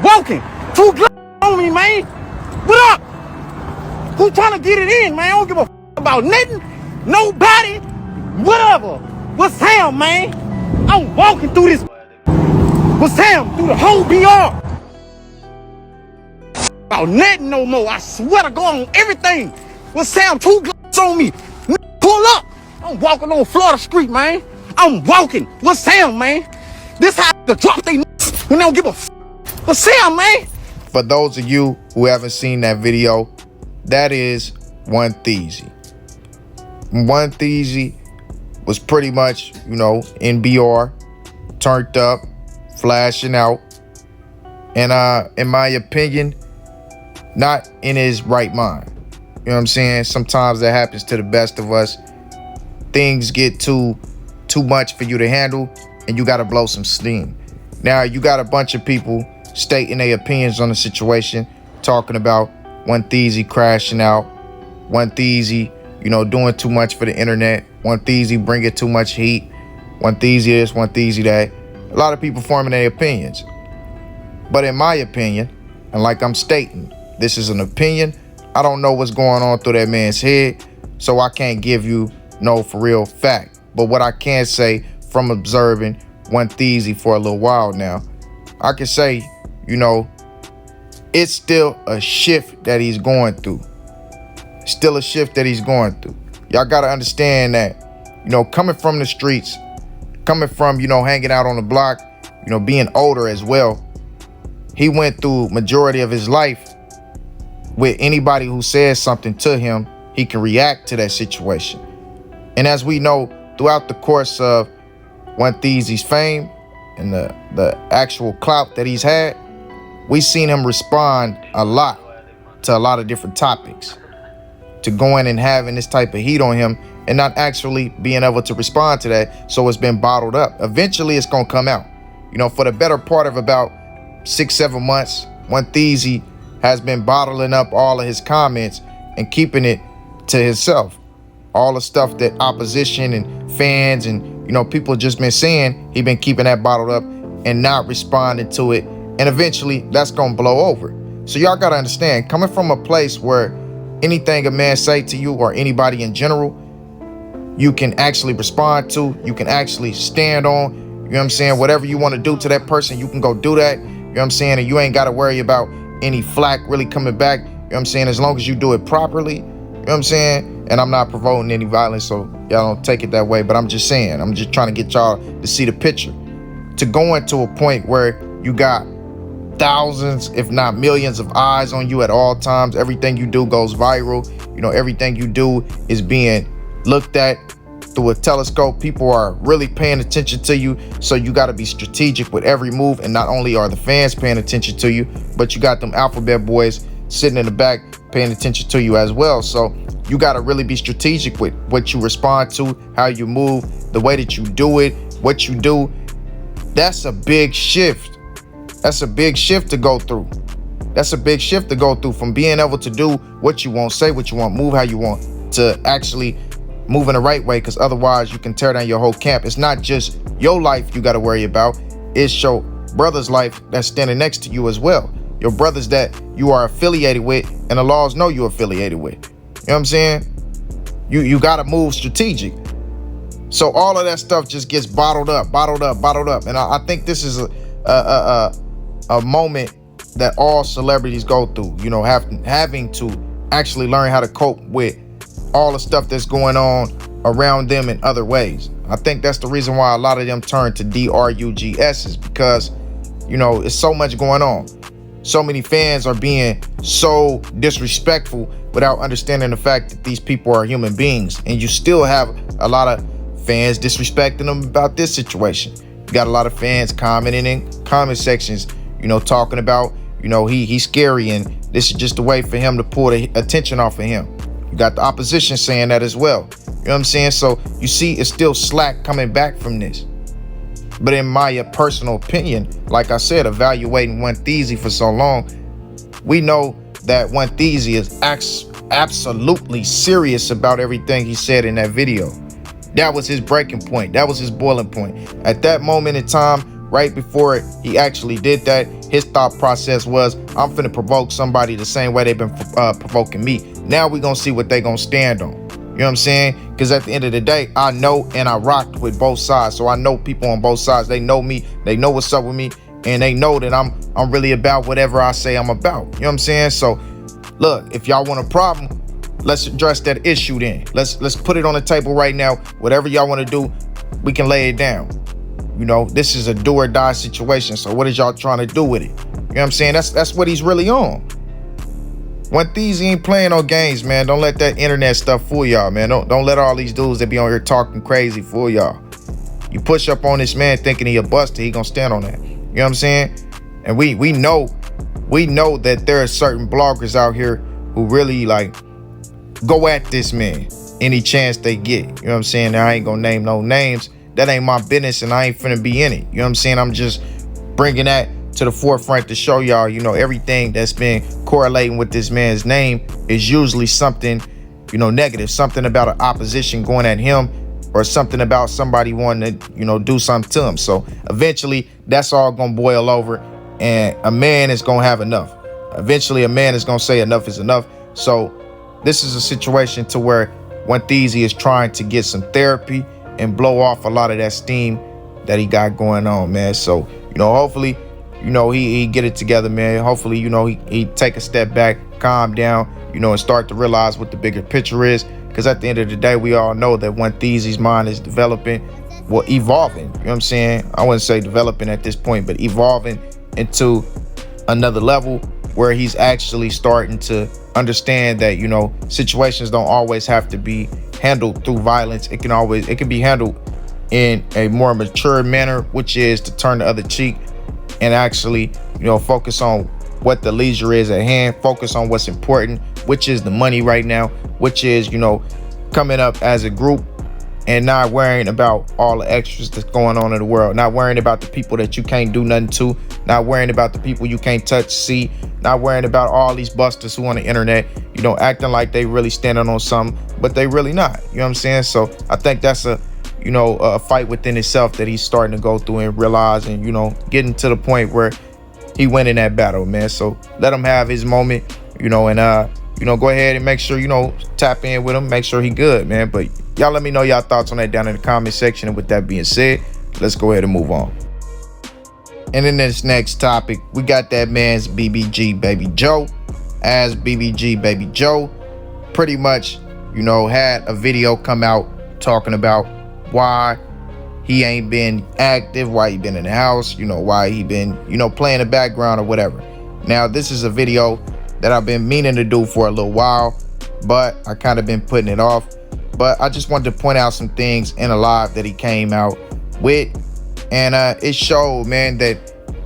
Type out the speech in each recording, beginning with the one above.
I'm walking. 2 Glocks on me, man. What up? Who trying to get it in, man? I don't give a about nothing. Nobody. Whatever. What's Sam, man? I'm walking through this. What's Sam? Through the whole BR. About nothing no more. I swear to God on everything. What's Sam? 2 Glocks on me. Pull up. I'm walking on Florida Street, man. I'm walking. What's Sam, man? This how to drop they when they don't give a What's Sam, man? For those of you who haven't seen that video, that is OneThiezy. OneThiezy was pretty much, you know, in BR, turned up, flashing out, and in my opinion, not in his right mind. You know what I'm saying? Sometimes that happens to the best of us. Things get too much for you to handle, and you gotta blow some steam. Now you got a bunch of people stating their opinions on the situation, talking about OneThiezy crashing out, OneThiezy, you know, doing too much for the internet, OneThiezy bringing too much heat, OneThiezy this, OneThiezy that. A lot of people forming their opinions. But in my opinion, and like I'm stating, this is an opinion. I don't know what's going on through that man's head, so I can't give you no for real fact. But what I can say from observing OneThiezy for a little while now, I can say, you know, it's still a shift that he's going through. Still a shift that he's going through. Y'all got to understand that, you know, coming from the streets, coming from, you know, hanging out on the block, you know, being older as well, he went through majority of his life with anybody who says something to him, he can react to that situation. And as we know, throughout the course of OneThiezy's fame and the actual clout that he's had, we've seen him respond a lot to a lot of different topics, to going and having this type of heat on him and not actually being able to respond to that. So it's been bottled up. Eventually it's gonna come out. You know, for the better part of about 6-7 months, OneThiezy has been bottling up all of his comments and keeping it to himself. All the stuff that opposition and fans and, you know, people just been saying, he been keeping that bottled up and not responding to it. And eventually that's gonna blow over. So y'all gotta understand, coming from a place where anything a man say to you or anybody in general, you can actually respond to, you can actually stand on, you know what I'm saying? Whatever you want to do to that person, you can go do that, you know what I'm saying? And you ain't got to worry about any flack really coming back, you know what I'm saying? As long as you do it properly, you know what I'm saying? And I'm not promoting any violence, so y'all don't take it that way, but I'm just saying, I'm just trying to get y'all to see the picture. To go into a point where you got thousands, if not millions of eyes on you at all times, everything you do goes viral, you know, everything you do is being looked at through a telescope. People are really paying attention to you, so you got to be strategic with every move. And not only are the fans paying attention to you, but you got them alphabet boys sitting in the back paying attention to you as well. So you got to really be strategic with what you respond to, how you move, the way that you do it, what you do. That's a big shift. That's a big shift to go through. That's a big shift to go through, from being able to do what you want, say what you want, move how you want, to actually move in the right way, because otherwise you can tear down your whole camp. It's not just your life you got to worry about. It's your brother's life that's standing next to you as well. Your brothers that you are affiliated with and the laws know you're affiliated with. You know what I'm saying? You got to move strategic. So all of that stuff just gets bottled up. And I think this is a moment that all celebrities go through, you know, having to actually learn how to cope with all the stuff that's going on around them in other ways. I think that's the reason why a lot of them turn to DRUGSs, because, you know, it's so much going on. So many fans are being so disrespectful without understanding the fact that these people are human beings. And you still have a lot of fans disrespecting them about this situation. You got a lot of fans commenting in comment sections, you know, talking about, you know, he's scary and this is just a way for him to pull the attention off of him. You got the opposition saying that as well. You know what I'm saying? So you see, it's still slack coming back from this. But in my personal opinion, like I said, evaluating OneThiezy for so long, we know that OneThiezy is absolutely serious about everything he said in that video. That was his breaking point. That was his boiling point. At that moment in time, right before he actually did that, his thought process was, I'm finna provoke somebody the same way they've been provoking me. Now we gonna see what they gonna stand on. You know what I'm saying? Because at the end of the day, I know and I rocked with both sides. So I know people on both sides. They know me. They know what's up with me. And they know that I'm really about whatever I say I'm about. You know what I'm saying? So look, if y'all want a problem, let's address that issue then. Let's put it on the table right now. Whatever y'all want to do, we can lay it down. You know, this is a do or die situation. So what is y'all trying to do with it? You know what I'm saying? That's what he's really on. OneThiezy ain't playing no games, man. Don't let that internet stuff fool y'all, man. Don't let all these dudes that be on here talking crazy fool y'all. You push up on this man thinking he a buster, he gonna stand on that. You know what I'm saying? And we know that there are certain bloggers out here who really like go at this man any chance they get. You know what I'm saying? Now I ain't gonna name no names. That ain't my business and I ain't finna be in it. You know what I'm saying? I'm just bringing that to the forefront to show y'all, you know, everything that's been correlating with this man's name is usually something, you know, negative, something about an opposition going at him or something about somebody wanting to, you know, do something to him. So eventually that's all gonna boil over and a man is gonna have enough. Eventually a man is gonna say enough is enough. So this is a situation to where OneThiezy is trying to get some therapy and blow off a lot of that steam that he got going on, man. So, you know, hopefully, you know, he get it together, man. Hopefully, you know, he take a step back, calm down, you know, and start to realize what the bigger picture is. Because at the end of the day, we all know that OneThiezy's mind is developing, well, evolving. You know what I'm saying? I wouldn't say developing at this point, but evolving into another level where he's actually starting to understand that, you know, situations don't always have to be handled through violence. It can be handled in a more mature manner, which is to turn the other cheek and actually, you know, focus on what the leisure is at hand, focus on what's important, which is the money right now, which is, you know, coming up as a group and not worrying about all the extras that's going on in the world, not worrying about the people that you can't do nothing to, not worrying about the people you can't touch, see, not worrying about all these busters who on the internet, you know, acting like they really standing on something, but they really not. You know what I'm saying? So I think that's a, you know, a fight within itself that he's starting to go through and realize and, you know, getting to the point where he went in that battle, man. So let him have his moment, you know, and, you know, go ahead and make sure, you know, tap in with him, make sure he good, man. But y'all let me know y'all thoughts on that down in the comment section. And with that being said, let's go ahead and move on. And in this next topic, we got that man's BBG Baby Joe. As BBG Baby Joe pretty much, you know, had a video come out talking about why he ain't been active, why he been in the house, you know, why he been, you know, playing the background or whatever. Now, this is a video that I've been meaning to do for a little while, but I kind of been putting it off. But I just wanted to point out some things in a live that he came out with. And it showed, man, that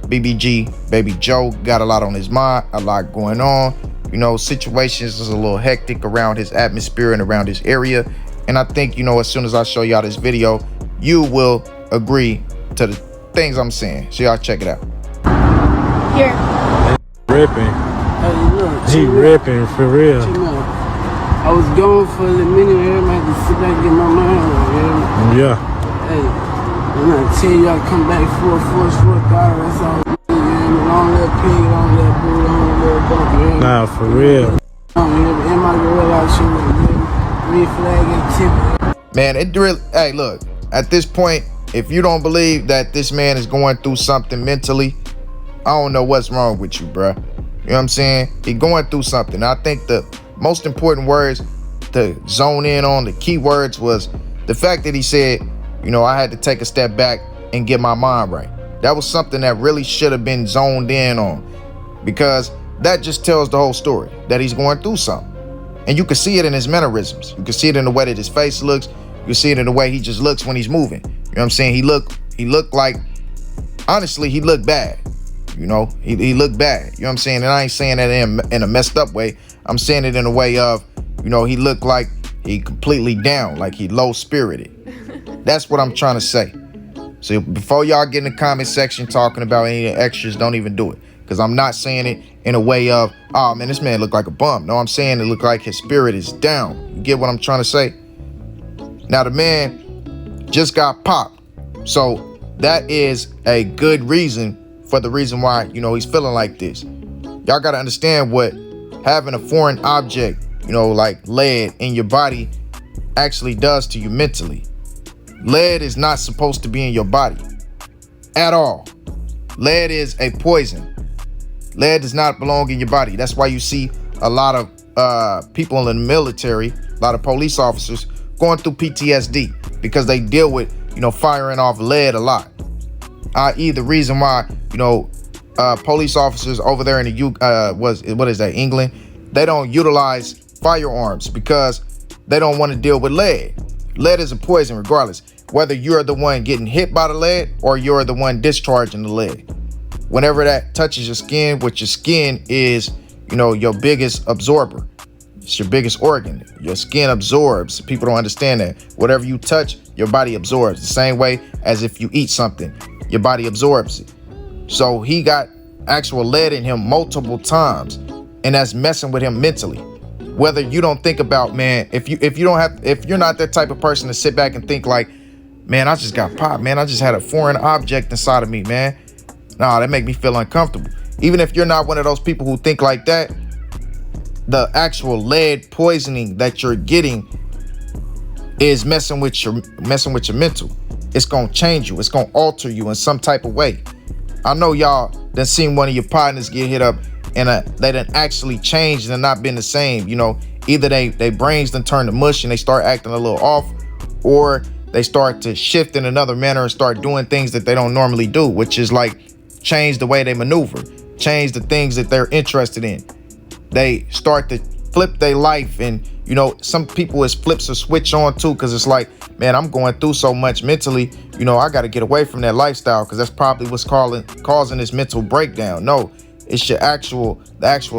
BBG Baby Joe got a lot on his mind, a lot going on. You know, situations is a little hectic around his atmosphere and around his area. And I think, you know, as soon as I show y'all this video, you will agree to the things I'm saying. So y'all check it out. Here. Ripping. Hey, He ripping for real. I was gone for a minute here, man. I had to sit back and get my mind right. Yeah. Hey, and I tell you, I come back full force, full throttle. That's all. Long little pig, long little boo, long little bump. Nah, for real. In my real life, she was red flag and tip. Man, it really, hey, look, at this point, if you don't believe that this man is going through something mentally, I don't know what's wrong with you, bruh. You know what I'm saying? He's going through something. I think the most important words to zone in on, the key words, was the fact that he said, you know, I had to take a step back and get my mind right. That was something that really should have been zoned in on, because that just tells the whole story, that he's going through something. And you can see it in his mannerisms. You can see it in the way that his face looks. You can see it in the way he just looks when he's moving. You know what I'm saying? He looked like, honestly, he looked bad. You know, he looked bad. You know what I'm saying? And I ain't saying that in a messed up way. I'm saying it in a way of, you know, he looked like he completely down, like he low spirited. That's what I'm trying to say. So before y'all get in the comment section talking about any of the extras, don't even do it. Because I'm not saying it in a way of, oh man, this man looked like a bum. No, I'm saying it looked like his spirit is down. You get what I'm trying to say? Now the man just got popped. So that is a good reason for the reason why, he's feeling like this. Y'all got to understand what having a foreign object, like lead in your body actually does to you mentally. Lead is not supposed to be in your body at all. Lead is a poison. Lead does not belong in your body. That's why you see a lot of people in the military, a lot of police officers going through PTSD because they deal with, firing off lead a lot. I.e. the reason why, police officers over there in the England, they don't utilize firearms because they don't want to deal with lead. Lead is a poison regardless, whether you're the one getting hit by the lead or you're the one discharging the lead. Whenever that touches your skin, which your skin is, your biggest absorber. It's your biggest organ. Your skin absorbs. People don't understand that. Whatever you touch, your body absorbs. The same way as if you eat something, your body absorbs it. So he got actual lead in him multiple times, and that's messing with him mentally. Whether you don't think about, man, if you're not that type of person to sit back and think like, man, I just got popped, man, I just had a foreign object inside of me, man. Nah, that make me feel uncomfortable. Even if you're not one of those people who think like that, the actual lead poisoning that you're getting is messing with your mental. It's gonna change you. It's gonna alter you in some type of way. I know y'all done seen one of your partners get hit up and they done actually changed and not been the same. Either they brains done turn to mush and they start acting a little off, or they start to shift in another manner and start doing things that they don't normally do, which is like change the way they maneuver, change the things that they're interested in. They start to flip their life, and some people is flips a switch on too, because it's like, man, I'm going through so much mentally, I got to get away from that lifestyle, because that's probably what's causing this mental breakdown. No, it's the actual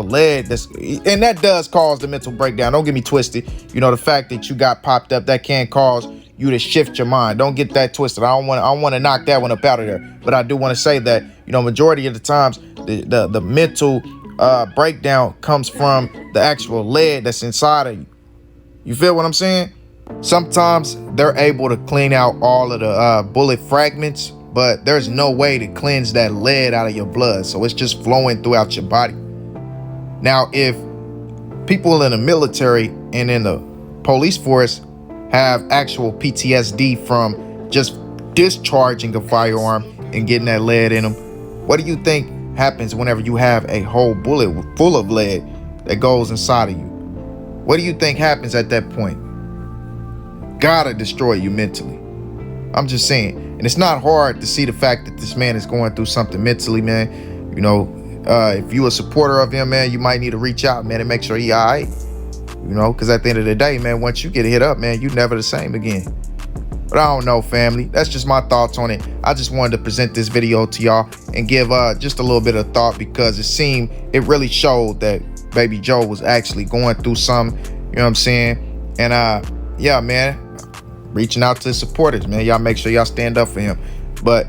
lead and that does cause the mental breakdown. Don't get me twisted. The fact that you got popped up, that can cause you to shift your mind. Don't get that twisted. I don't want to knock that one up out of there, but I do want to say that majority of the times the mental breakdown comes from the actual lead that's inside of you. You feel what I'm saying? Sometimes they're able to clean out all of the bullet fragments, but there's no way to cleanse that lead out of your blood, so it's just flowing throughout your body. Now, if people in the military and in the police force have actual PTSD from just discharging a firearm and getting that lead in them, what do you think happens whenever you have a whole bullet full of lead that goes inside of you? What do you think happens at that point? Gotta destroy you mentally. I'm just saying. And it's not hard to see the fact that this man is going through something mentally, man. If you a supporter of him, man, you might need to reach out, man, and make sure he all right. Because at the end of the day, man, once you get hit up, man, you never the same again. But I don't know, family. That's just my thoughts on it. I just wanted to present this video to y'all and give just a little bit of thought, because it really showed that Baby Joe was actually going through something, you know what I'm saying? And yeah, man, reaching out to the supporters, man. Y'all make sure y'all stand up for him. But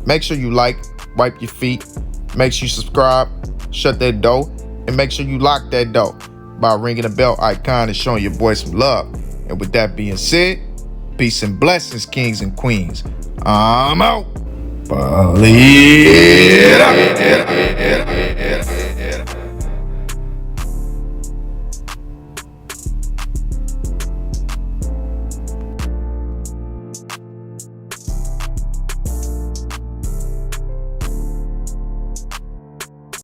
make sure you wipe your feet, make sure you subscribe, shut that door, and make sure you lock that door by ringing the bell icon and showing your boy some love. And with that being said, peace and blessings, kings and queens. I'm out. Believe it.